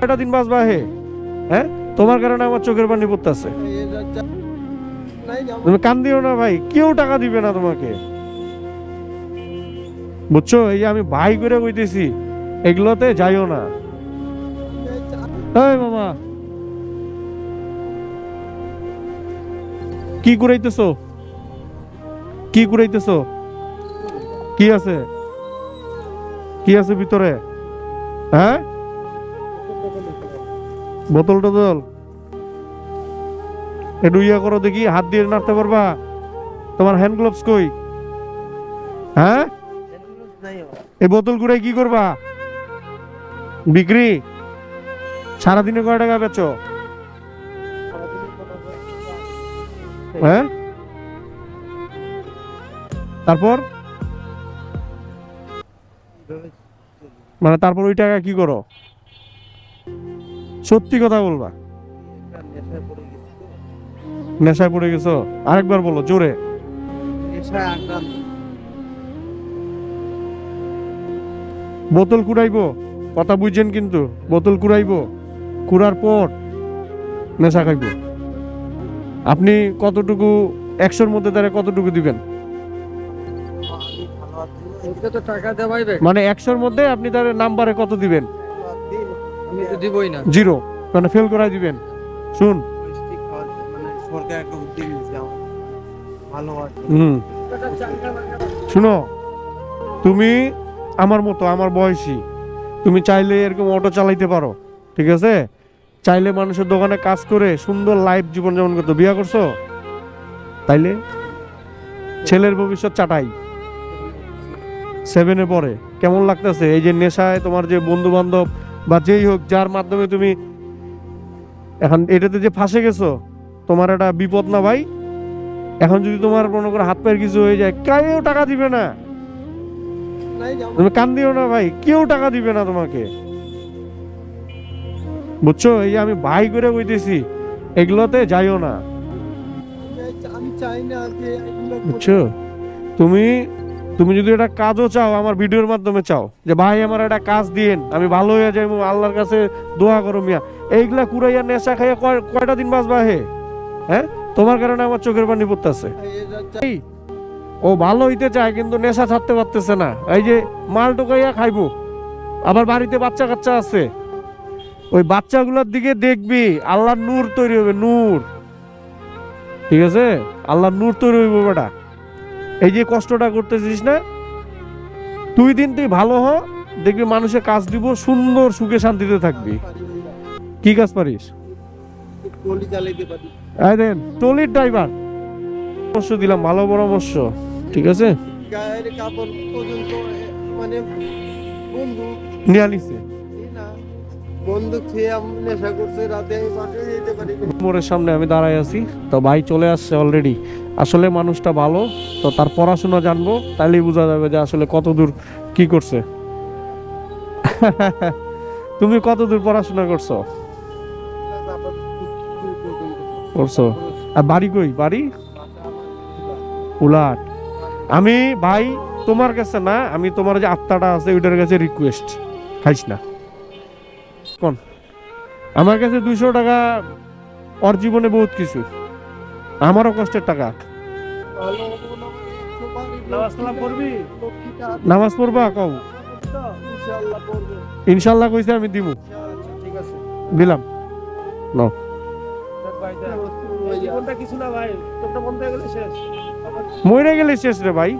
কয়টা দিন বাঁচবা হে? হ্যাঁ, তোমার কারণে আমার চোখের পানি পড়তেছে। তুমি কান্দিও না ভাই, কেউ টাকা দিবে না তোমাকে, বুঝছো? এই যে আমি ভাই করে কইতেছি, এগুলোতে যাইও না। এই মামা, কি কুড়াইতেছো? কি কুড়াইতেছো? কি আছে? কি আছে ভিতরে? হ্যাঁ, বোতল টোতল একটু ইয়া করো দেখি, হাত দিয়ে নাড়তে পারবা? তোমার হ্যান্ড গ্লোভস কই? হ্যাঁ, এই বোতল কুড়াই কি করবা? বিক্রি? সারাদিনে কয় টাকা বেচো? হ্যাঁ, তারপর মানে তারপর ওই টাকা কি করো? সত্যি কথা বলবা। নেশায় পড়ে গেছো? আরেকবার বলো জোরে। বোতল কুড়াইবো, কথা বুঝছেন কিন্তু? বোতল কুড়াইবো, কুড়ার পর নেশা খাইবো। আপনি কতটুকু, 100-র মধ্যে তারা কতটুকু দিবেন? মানে 100-র মধ্যে আপনি তার নাম্বারে কত দিবেন? দিবই না, জিরো, মানে ফেল করাই দিবেন। শুন, শুনো, তুমি আমার মতো, আমার বয়সী, তুমি চাইলে এরকম অটো চালাইতে পারো, ঠিক আছে? চাইলে মানুষের দোকানে কাজ করে সুন্দর লাইফ জীবন যাপন করতে। বিয়া করছো? তাইলে ছেলের ভবিষ্যৎ চাটাই। 7-এ পড়ে। কেমন লাগতেছে এই যে নেশায় তোমার যে বন্ধু বান্ধব বা যেই হোক, যার মাধ্যমে তুমি এখন এটাতে যে ফাঁসে গেছো, তোমার একটা বিপদ না ভাই? এখন যদি তোমার মনে করে হাত পায়ের কিছু হয়ে যায়, কেউ টাকা দিবে না। তুমি কান্দিও না ভাই, কেউ টাকা দিবে না তোমাকে, বুঝছো? এই যে আমি ভাই করে কইতেছি, এগুলোতে যাইও না, বুঝছো? তুমি তুমি যদি একটা কাজও চাও, আমার ভিডিওর মাধ্যমে চাও যে ভাই আমার একটা কাজ দিয়েন, আমি ভালো হয়ে যাইবো, আল্লাহর কাছে দোয়া করো মিয়া, এইগুলা কুড়াইয়া নেশা খাইয়া কয়টা দিন বাঁচবা হে? হ্যাঁ, তোমার কারণে আমার চোখের পানি পড়তেছে। ও ভালো হইতে চায় কিন্তু নেশা ছাড়তে পারতেছে না। এই যে মাল টোকাইয়া খাইবো, আবার বাড়িতে বাচ্চা কাচ্চা আছে, ওই বাচ্চাগুলোর দিকে দেখবি, আল্লাহর নূর তৈরি হবে, নূর, ঠিক আছে? আল্লাহর নূর তৈরি হইব বেটা। এই যে কষ্টটা করতেছিস না, তুই ভালো হ, দেখবি মানুষে কাজ দিব, সুন্দর সুখে শান্তিতে থাকবি। কি কাজ পারিস? টলির ড্রাইভার। পরামর্শ দিলাম, ভালো পরামর্শ, ঠিক আছে? নিয়ে আনিছে মোড়ের সামনে আমি দাঁড়াই আছি, তো ভাই চলে আসছে অলরেডি। আসলে মানুষটা ভালো, তো তার পড়াশোনা জানবো, তাইলেই বোঝা যাবে যে আসলে কতদূর কি করছে। তুমি কতদূর পড়াশোনা করছো? আর বাড়ি কই? বাড়ি উলাট। আমি ভাই তোমার কাছে না, আমি তোমার যে আত্মাটা আছে ওইটার কাছে রিকোয়েস্ট, খাইস না কোন। আমার কাছে 200 টাকা ওর জীবনে বহুত কিছু, আমারও কষ্টের টাকা। নামাজ পড়বা? কও ইনশাল্লাহ কইছে, আমি দিব, দিলাম। মরে গেলে শেষ রে ভাই।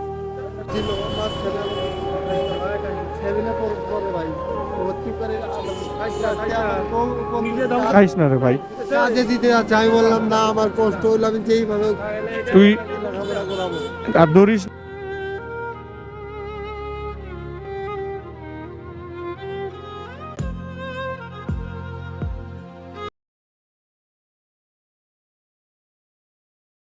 খাইস না রে ভাই। কাজে দিতে যাচ্ছে, আমি বললাম না আমার কষ্ট হইলো, আমি যেইভাবে তুই আর ধরিস